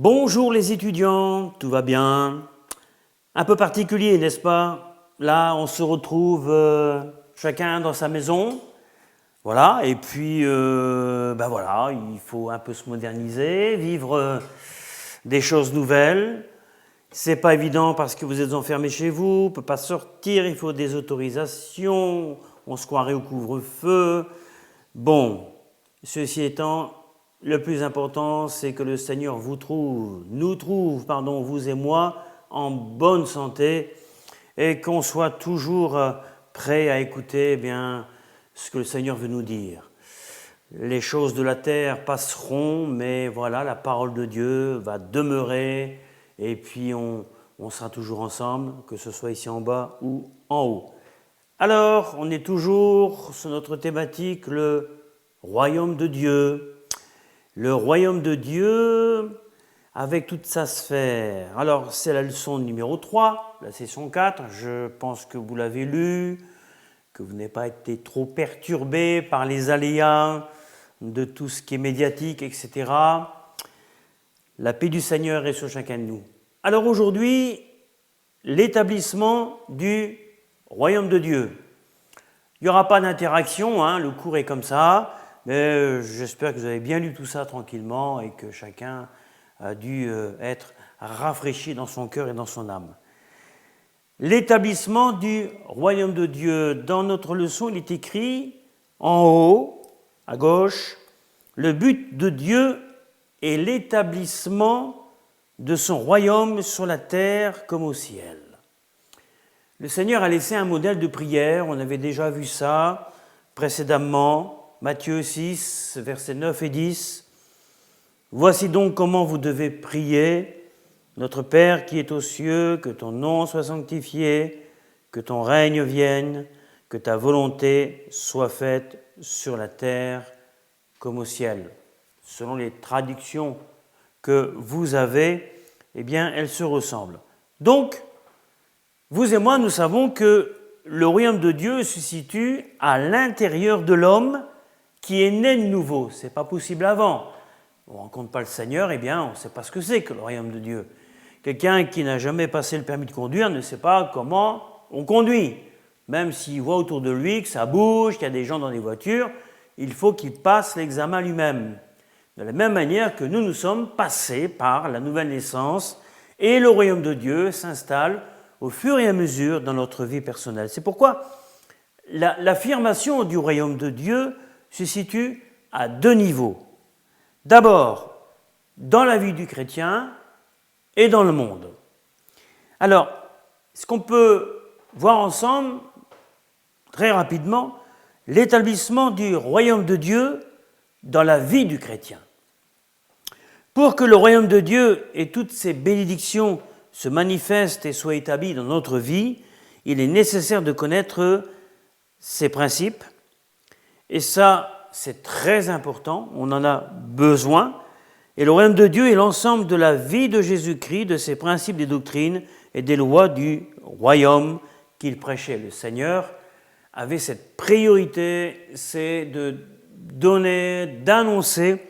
Bonjour les étudiants, tout va bien? Un peu particulier, n'est-ce pas? Là, on se retrouve chacun dans sa maison, voilà, et puis, voilà, il faut un peu se moderniser, vivre des choses nouvelles. C'est pas évident parce que vous êtes enfermés chez vous, on ne peut pas sortir, il faut des autorisations, on se croirait au couvre-feu. Bon, ceci étant, le plus important, c'est que le Seigneur vous trouve, vous et moi, en bonne santé et qu'on soit toujours prêt à écouter ce que le Seigneur veut nous dire. Les choses de la terre passeront, mais voilà, la parole de Dieu va demeurer et puis on sera toujours ensemble, que ce soit ici en bas ou en haut. Alors, on est toujours sur notre thématique, le royaume de Dieu. Le royaume de Dieu avec toute sa sphère. Alors, c'est la leçon numéro 3, la session 4. Je pense que vous l'avez lu, que vous n'avez pas été trop perturbé par les aléas de tout ce qui est médiatique, etc. La paix du Seigneur est sur chacun de nous. Alors aujourd'hui, l'établissement du royaume de Dieu. Il n'y aura pas d'interaction, le cours est comme ça, mais j'espère que vous avez bien lu tout ça tranquillement et que chacun a dû être rafraîchi dans son cœur et dans son âme. L'établissement du royaume de Dieu. Dans notre leçon, il est écrit en haut, à gauche, le but de Dieu est l'établissement de son royaume sur la terre comme au ciel. Le Seigneur a laissé un modèle de prière, on avait déjà vu ça précédemment, Matthieu 6, versets 9 et 10. Voici donc comment vous devez prier. Notre Père qui est aux cieux, que ton nom soit sanctifié, que ton règne vienne, que ta volonté soit faite sur la terre comme au ciel. Selon les traductions que vous avez, elles se ressemblent. Donc, vous et moi, nous savons que le royaume de Dieu se situe à l'intérieur de l'homme qui est né de nouveau. Ce n'est pas possible avant. On ne rencontre pas le Seigneur, on ne sait pas ce que c'est que le royaume de Dieu. Quelqu'un qui n'a jamais passé le permis de conduire ne sait pas comment on conduit. Même s'il voit autour de lui que ça bouge, qu'il y a des gens dans des voitures, il faut qu'il passe l'examen lui-même. De la même manière que nous sommes passés par la nouvelle naissance et le royaume de Dieu s'installe au fur et à mesure dans notre vie personnelle. C'est pourquoi l'affirmation du royaume de Dieu se situe à deux niveaux. D'abord, dans la vie du chrétien et dans le monde. Alors, ce qu'on peut voir ensemble, très rapidement, l'établissement du royaume de Dieu dans la vie du chrétien. Pour que le royaume de Dieu et toutes ses bénédictions se manifestent et soient établis dans notre vie, il est nécessaire de connaître ces principes. Et ça, c'est très important, on en a besoin. Et le royaume de Dieu est l'ensemble de la vie de Jésus-Christ, de ses principes, des doctrines et des lois du royaume qu'il prêchait. Le Seigneur avait cette priorité, c'est de donner, d'annoncer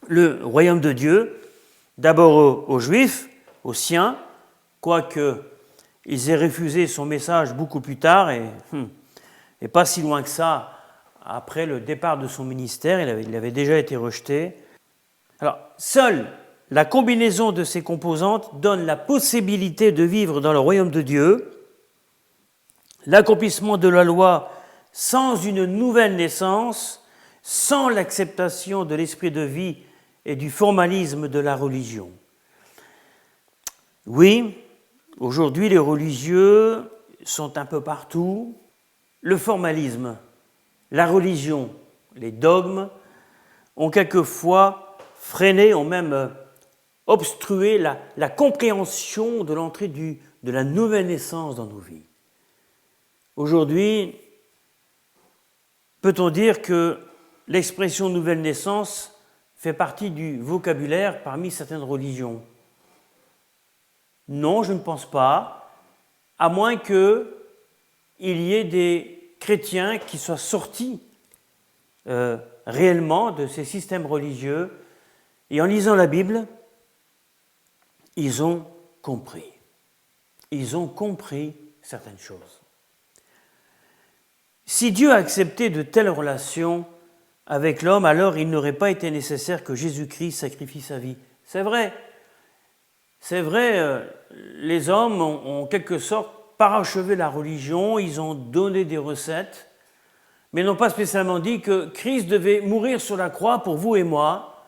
le royaume de Dieu, d'abord aux Juifs, aux siens, quoique ils aient refusé son message beaucoup plus tard et pas si loin que ça, après le départ de son ministère, il avait déjà été rejeté. Alors, seule la combinaison de ces composantes donne la possibilité de vivre dans le royaume de Dieu. L'accomplissement de la loi sans une nouvelle naissance, sans l'acceptation de l'esprit de vie et du formalisme de la religion. Oui, aujourd'hui les religieux sont un peu partout. Le formalisme, la religion, les dogmes ont quelquefois freiné, ont même obstrué la compréhension de l'entrée de la nouvelle naissance dans nos vies. Aujourd'hui, peut-on dire que l'expression nouvelle naissance fait partie du vocabulaire parmi certaines religions? Non, je ne pense pas, à moins qu'il y ait des chrétiens qui soient sortis réellement de ces systèmes religieux et en lisant la Bible, ils ont compris. Ils ont compris certaines choses. Si Dieu a accepté de telles relations avec l'homme, alors il n'aurait pas été nécessaire que Jésus-Christ sacrifie sa vie. C'est vrai, les hommes ont en quelque sorte parachevé la religion, ils ont donné des recettes, mais n'ont pas spécialement dit que Christ devait mourir sur la croix pour vous et moi.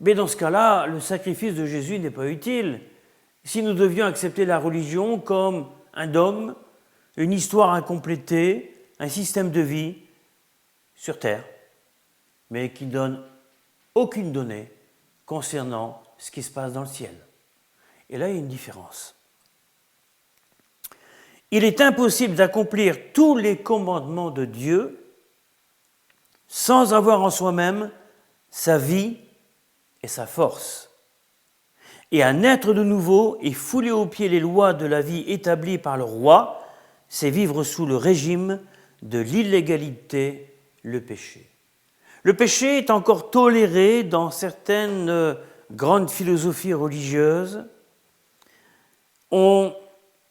Mais dans ce cas-là, le sacrifice de Jésus n'est pas utile. Si nous devions accepter la religion comme un dogme, une histoire à compléter, un système de vie sur terre, mais qui ne donne aucune donnée concernant ce qui se passe dans le ciel. Et là, il y a une différence. Il est impossible d'accomplir tous les commandements de Dieu sans avoir en soi-même sa vie et sa force. Et à naître de nouveau et fouler aux pieds les lois de la vie établies par le roi, c'est vivre sous le régime de l'illégalité, le péché. Le péché est encore toléré dans certaines grandes philosophies religieuses. On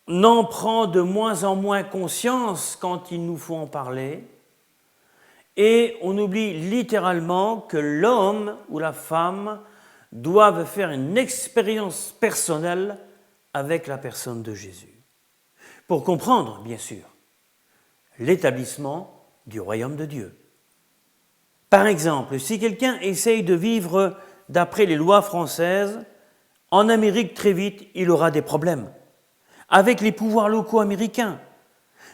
en prend de moins en moins conscience quand il nous faut en parler. Et on oublie littéralement que l'homme ou la femme doivent faire une expérience personnelle avec la personne de Jésus. Pour comprendre, bien sûr, l'établissement du royaume de Dieu. Par exemple, si quelqu'un essaye de vivre d'après les lois françaises, en Amérique, très vite, il aura des problèmes avec les pouvoirs locaux américains.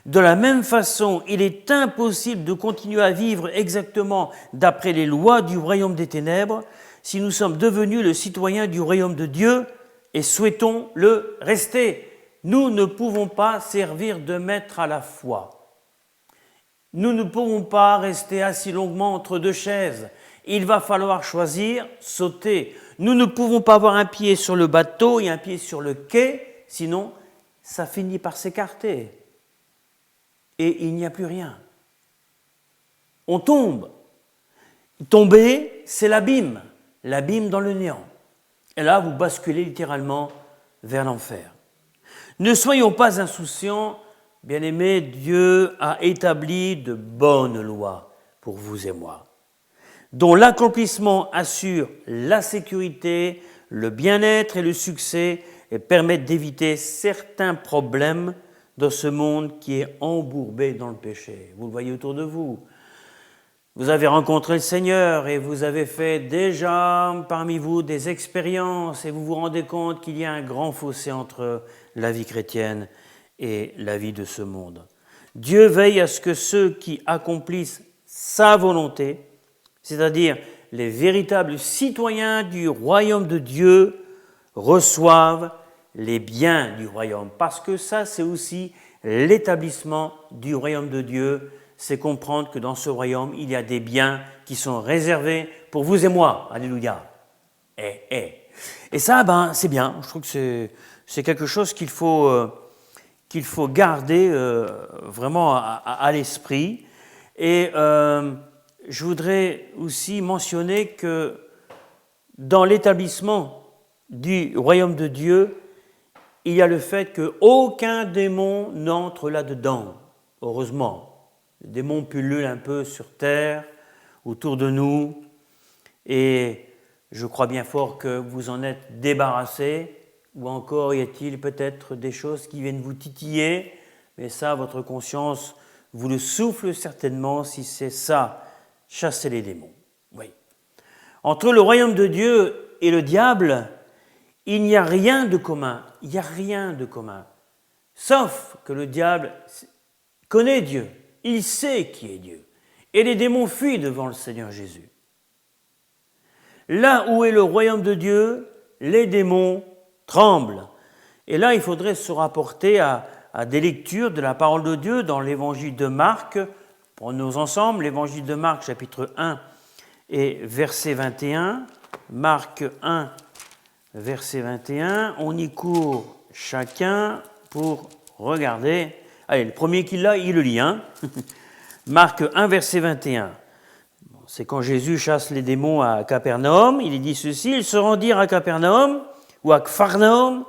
De la même façon, il est impossible de continuer à vivre exactement d'après les lois du royaume des ténèbres si nous sommes devenus le citoyen du royaume de Dieu et souhaitons le rester. Nous ne pouvons pas servir de maître à la fois. Nous ne pouvons pas rester assis longuement entre deux chaises. Il va falloir choisir, sauter. Nous ne pouvons pas avoir un pied sur le bateau et un pied sur le quai, sinon ça finit par s'écarter. Et il n'y a plus rien. On tombe. Tomber, c'est l'abîme dans le néant. Et là, vous basculez littéralement vers l'enfer. Ne soyons pas insouciants, bien-aimés, Dieu a établi de bonnes lois pour vous et moi, dont l'accomplissement assure la sécurité, le bien-être et le succès et permettent d'éviter certains problèmes dans ce monde qui est embourbé dans le péché. Vous le voyez autour de vous. Vous avez rencontré le Seigneur et vous avez fait déjà parmi vous des expériences et vous vous rendez compte qu'il y a un grand fossé entre la vie chrétienne et la vie de ce monde. Dieu veille à ce que ceux qui accomplissent sa volonté, c'est-à-dire les véritables citoyens du royaume de Dieu, reçoivent les biens du royaume. Parce que ça, c'est aussi l'établissement du royaume de Dieu. C'est comprendre que dans ce royaume, il y a des biens qui sont réservés pour vous et moi. Alléluia. Et ça, c'est bien. Je trouve que c'est quelque chose qu'il faut garder vraiment à l'esprit. Et je voudrais aussi mentionner que dans l'établissement du royaume de Dieu, il y a le fait qu'aucun démon n'entre là-dedans, heureusement. Les démons pullulent un peu sur terre, autour de nous, et je crois bien fort que vous en êtes débarrassés, ou encore y a-t-il peut-être des choses qui viennent vous titiller, mais ça, votre conscience vous le souffle certainement si c'est ça, chasser les démons. Oui. Entre le royaume de Dieu et le diable, il n'y a rien de commun. Il n'y a rien de commun. Sauf que le diable connaît Dieu. Il sait qui est Dieu. Et les démons fuient devant le Seigneur Jésus. Là où est le royaume de Dieu, les démons tremblent. Et là, il faudrait se rapporter à des lectures de la parole de Dieu dans l'évangile de Marc. Prenons ensemble l'évangile de Marc, chapitre 1 et verset 21. Marc 1, verset 21. On y court chacun pour regarder. Allez, le premier qui l'a, il le lit. Marc 1, verset 21. C'est quand Jésus chasse les démons à Capernaum. Il dit ceci, ils se rendirent à Capernaum. ou à Capharnaüm.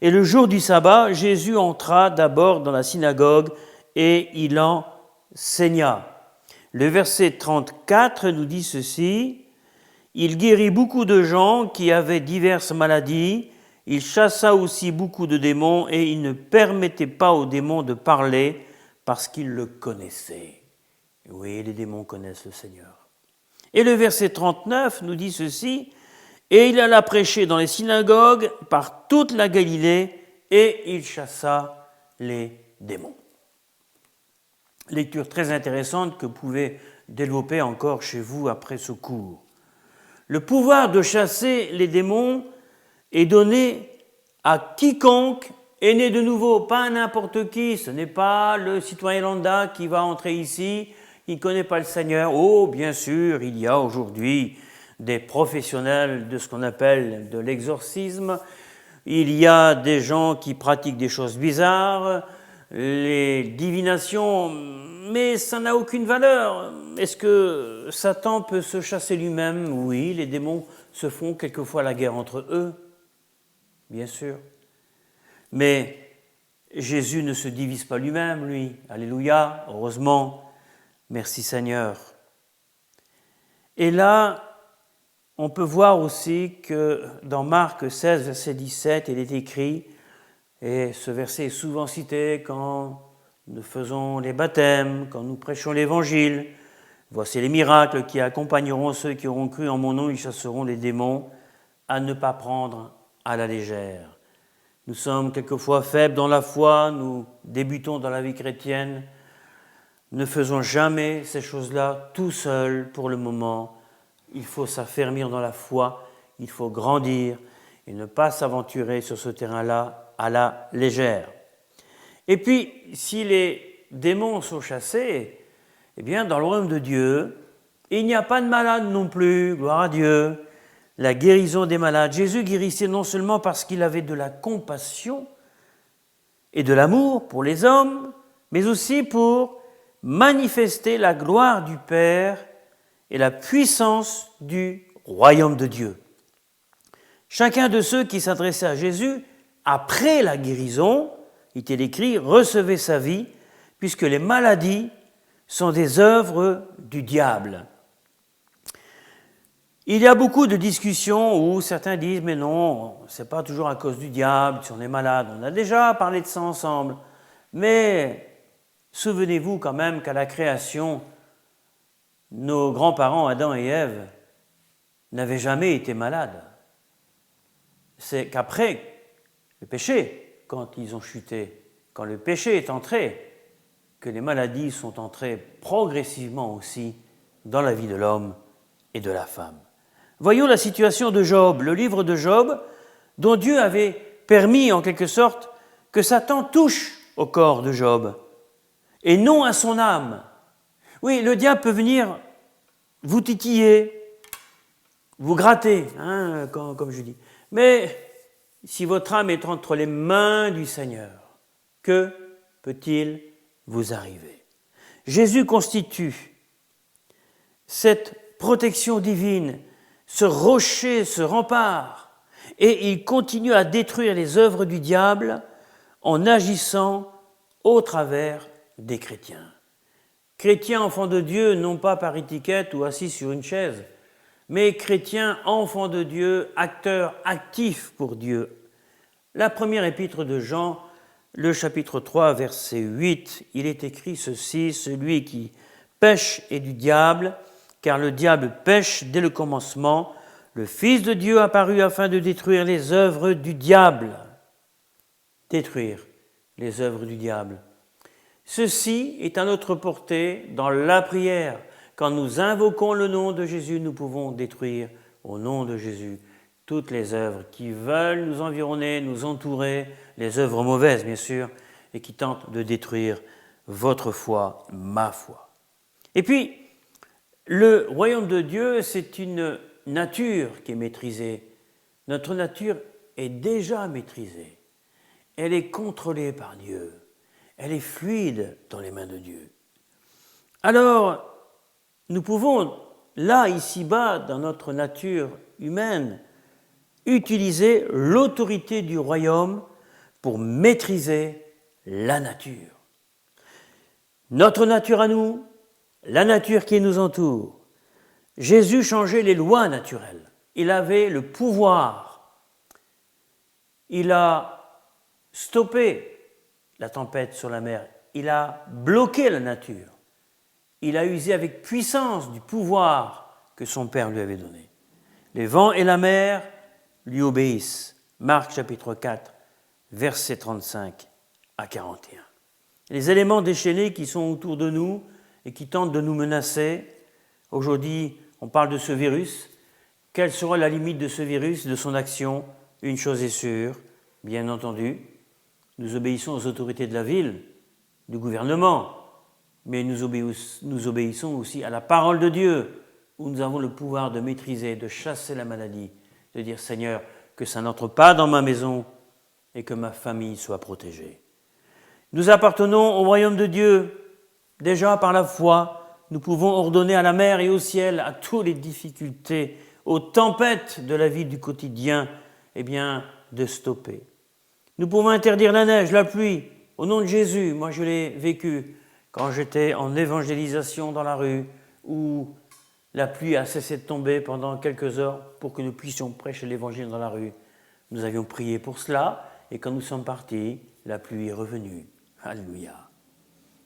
Et le jour du sabbat, Jésus entra d'abord dans la synagogue et il enseigna. Le verset 34 nous dit ceci: il guérit beaucoup de gens qui avaient diverses maladies, il chassa aussi beaucoup de démons et il ne permettait pas aux démons de parler parce qu'ils le connaissaient. Oui, les démons connaissent le Seigneur. Et le verset 39 nous dit ceci: et il alla prêcher dans les synagogues par toute la Galilée et il chassa les démons. Lecture très intéressante que vous pouvez développer encore chez vous après ce cours. Le pouvoir de chasser les démons est donné à quiconque est né de nouveau, pas à n'importe qui. Ce n'est pas le citoyen lambda qui va entrer ici, qui ne connaît pas le Seigneur. Oh, bien sûr, il y a aujourd'hui des professionnels de ce qu'on appelle de l'exorcisme. Il y a des gens qui pratiquent des choses bizarres, les divinations, mais ça n'a aucune valeur. Est-ce que Satan peut se chasser lui-même? Oui, les démons se font quelquefois la guerre entre eux, bien sûr. Mais Jésus ne se divise pas lui-même, lui. Alléluia, heureusement. Merci Seigneur. Et là, on peut voir aussi que dans Marc 16, verset 17, il est écrit, et ce verset est souvent cité quand nous faisons les baptêmes, quand nous prêchons l'Évangile. Voici les miracles qui accompagneront ceux qui auront cru en mon nom, ils chasseront les démons, à ne pas prendre à la légère. Nous sommes quelquefois faibles dans la foi, nous débutons dans la vie chrétienne. Ne faisons jamais ces choses-là tout seuls pour le moment. Il faut s'affermir dans la foi, il faut grandir et ne pas s'aventurer sur ce terrain-là à la légère. Et puis, si les démons sont chassés, eh bien, dans le royaume de Dieu, il n'y a pas de malades non plus, gloire à Dieu. La guérison des malades. Jésus guérissait non seulement parce qu'il avait de la compassion et de l'amour pour les hommes, mais aussi pour manifester la gloire du Père et la puissance du royaume de Dieu. Chacun de ceux qui s'adressaient à Jésus, après la guérison, il est écrit, recevait sa vie, puisque les maladies sont des œuvres du diable. Il y a beaucoup de discussions où certains disent « mais non, ce n'est pas toujours à cause du diable si on est malade ». On a déjà parlé de ça ensemble. Mais souvenez-vous quand même qu'à la création, nos grands-parents, Adam et Ève, n'avaient jamais été malades. C'est qu'après le péché, quand ils ont chuté, quand le péché est entré, que les maladies sont entrées progressivement aussi dans la vie de l'homme et de la femme. Voyons la situation de Job, le livre de Job, dont Dieu avait permis en quelque sorte que Satan touche au corps de Job et non à son âme. Oui, le diable peut venir vous titiller, vous gratter, comme je dis. Mais si votre âme est entre les mains du Seigneur, que peut-il vous arriver? Jésus constitue cette protection divine, ce rocher, ce rempart, et il continue à détruire les œuvres du diable en agissant au travers des chrétiens. Chrétiens, enfants de Dieu, non pas par étiquette ou assis sur une chaise, mais chrétiens, enfants de Dieu, acteurs actifs pour Dieu. La première épître de Jean, le chapitre 3, verset 8, il est écrit ceci, « Celui qui pêche est du diable, car le diable pêche dès le commencement. Le Fils de Dieu apparut afin de détruire les œuvres du diable. » Détruire les œuvres du diable. Ceci est à notre portée dans la prière. Quand nous invoquons le nom de Jésus, nous pouvons détruire au nom de Jésus toutes les œuvres qui veulent nous environner, nous entourer, les œuvres mauvaises bien sûr, et qui tentent de détruire votre foi, ma foi. Et puis, le royaume de Dieu, c'est une nature qui est maîtrisée. Notre nature est déjà maîtrisée. Elle est contrôlée par Dieu. Elle est fluide dans les mains de Dieu. Alors, nous pouvons, là, ici-bas, dans notre nature humaine, utiliser l'autorité du royaume pour maîtriser la nature. Notre nature à nous, la nature qui nous entoure. Jésus changeait les lois naturelles. Il avait le pouvoir. Il a stoppé la tempête sur la mer. Il a bloqué la nature. Il a usé avec puissance du pouvoir que son Père lui avait donné. Les vents et la mer lui obéissent. Marc chapitre 4, versets 35 à 41. Les éléments déchaînés qui sont autour de nous et qui tentent de nous menacer. Aujourd'hui, on parle de ce virus. Quelle sera la limite de ce virus, de son action? Une chose est sûre, bien entendu, nous obéissons aux autorités de la ville, du gouvernement, mais nous obéissons aussi à la parole de Dieu, où nous avons le pouvoir de maîtriser, de chasser la maladie, de dire « Seigneur, que ça n'entre pas dans ma maison et que ma famille soit protégée ». Nous appartenons au royaume de Dieu. Déjà par la foi, nous pouvons ordonner à la mer et au ciel, à toutes les difficultés, aux tempêtes de la vie du quotidien, de stopper. Nous pouvons interdire la neige, la pluie, au nom de Jésus. Moi, je l'ai vécu quand j'étais en évangélisation dans la rue, où la pluie a cessé de tomber pendant quelques heures pour que nous puissions prêcher l'évangile dans la rue. Nous avions prié pour cela, et quand nous sommes partis, la pluie est revenue. Alléluia.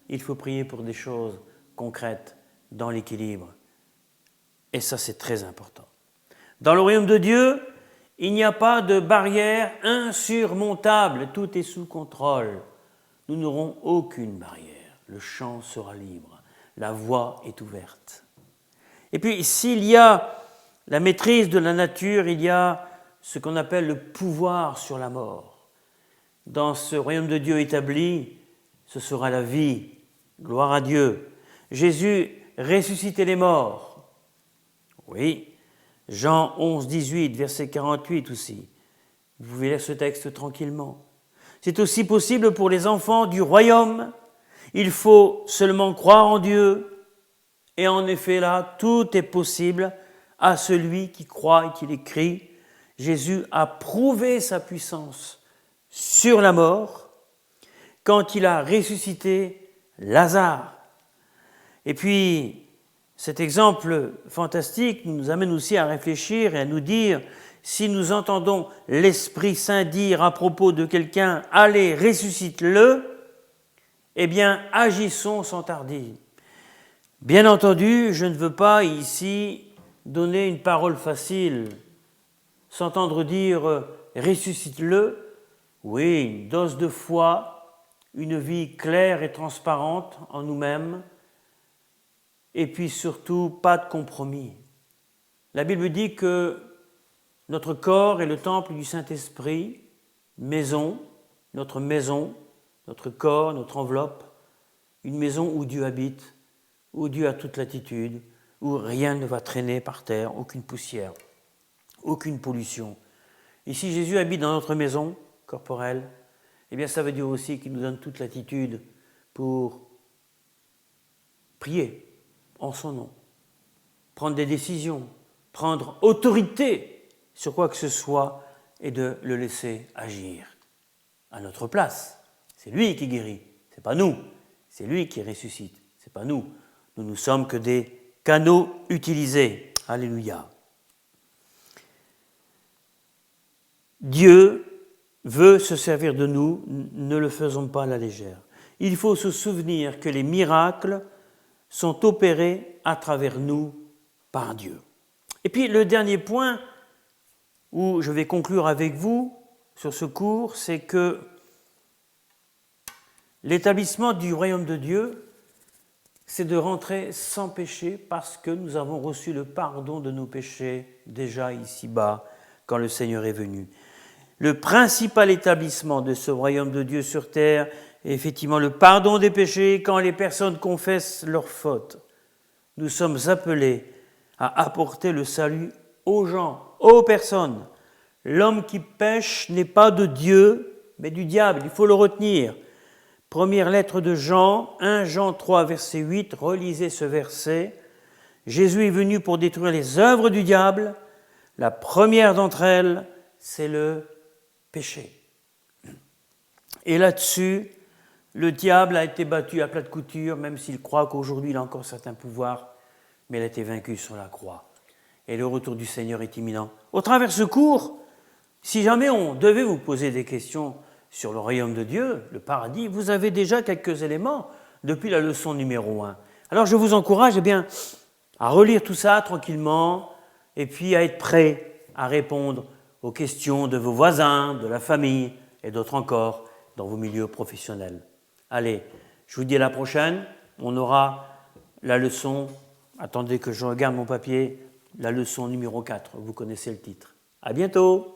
Il faut prier pour des choses concrètes, dans l'équilibre. Et ça, c'est très important. Dans le royaume de Dieu, il n'y a pas de barrière insurmontable. Tout est sous contrôle. Nous n'aurons aucune barrière. Le champ sera libre. La voie est ouverte. Et puis, s'il y a la maîtrise de la nature, il y a ce qu'on appelle le pouvoir sur la mort. Dans ce royaume de Dieu établi, ce sera la vie. Gloire à Dieu. Jésus ressuscitait les morts. Oui. Jean 11, 18, verset 48 aussi. Vous pouvez lire ce texte tranquillement. C'est aussi possible pour les enfants du royaume. Il faut seulement croire en Dieu. Et en effet, là, tout est possible à celui qui croit et qui l'écrit. Jésus a prouvé sa puissance sur la mort quand il a ressuscité Lazare. Et puis, cet exemple fantastique nous amène aussi à réfléchir et à nous dire, si nous entendons l'Esprit Saint dire à propos de quelqu'un « Allez, ressuscite-le », agissons sans tarder. Bien entendu, je ne veux pas ici donner une parole facile, s'entendre dire « ressuscite-le ». Oui, une dose de foi, une vie claire et transparente en nous-mêmes, et puis surtout, pas de compromis. La Bible dit que notre corps est le temple du Saint-Esprit, notre maison, notre corps, notre enveloppe, une maison où Dieu habite, où Dieu a toute latitude, où rien ne va traîner par terre, aucune poussière, aucune pollution. Et si Jésus habite dans notre maison corporelle, ça veut dire aussi qu'il nous donne toute latitude pour prier en son nom, prendre des décisions, prendre autorité sur quoi que ce soit et de le laisser agir à notre place. C'est lui qui guérit, c'est pas nous. C'est lui qui ressuscite, c'est pas nous. Nous ne sommes que des canaux utilisés. Alléluia. Dieu veut se servir de nous, ne le faisons pas à la légère. Il faut se souvenir que les miracles sont opérés à travers nous par Dieu. Et puis le dernier point où je vais conclure avec vous sur ce cours, c'est que l'établissement du royaume de Dieu, c'est de rentrer sans péché parce que nous avons reçu le pardon de nos péchés déjà ici-bas quand le Seigneur est venu. Le principal établissement de ce royaume de Dieu sur terre est effectivement le pardon des péchés quand les personnes confessent leurs fautes. Nous sommes appelés à apporter le salut aux gens, aux personnes. L'homme qui pêche n'est pas de Dieu, mais du diable, il faut le retenir. Première lettre de Jean, 1 Jean 3, verset 8, relisez ce verset. Jésus est venu pour détruire les œuvres du diable. La première d'entre elles, c'est le péché. Et là-dessus, le diable a été battu à plat de couture, même s'il croit qu'aujourd'hui il a encore certains pouvoirs, mais il a été vaincu sur la croix. Et le retour du Seigneur est imminent. Au travers de ce cours, si jamais on devait vous poser des questions sur le royaume de Dieu, le paradis, vous avez déjà quelques éléments depuis la leçon numéro 1. Alors je vous encourage à relire tout ça tranquillement et puis à être prêt à répondre aux questions de vos voisins, de la famille et d'autres encore dans vos milieux professionnels. Allez, je vous dis à la prochaine. On aura la leçon, attendez que je regarde mon papier, la leçon numéro 4. Vous connaissez le titre. À bientôt.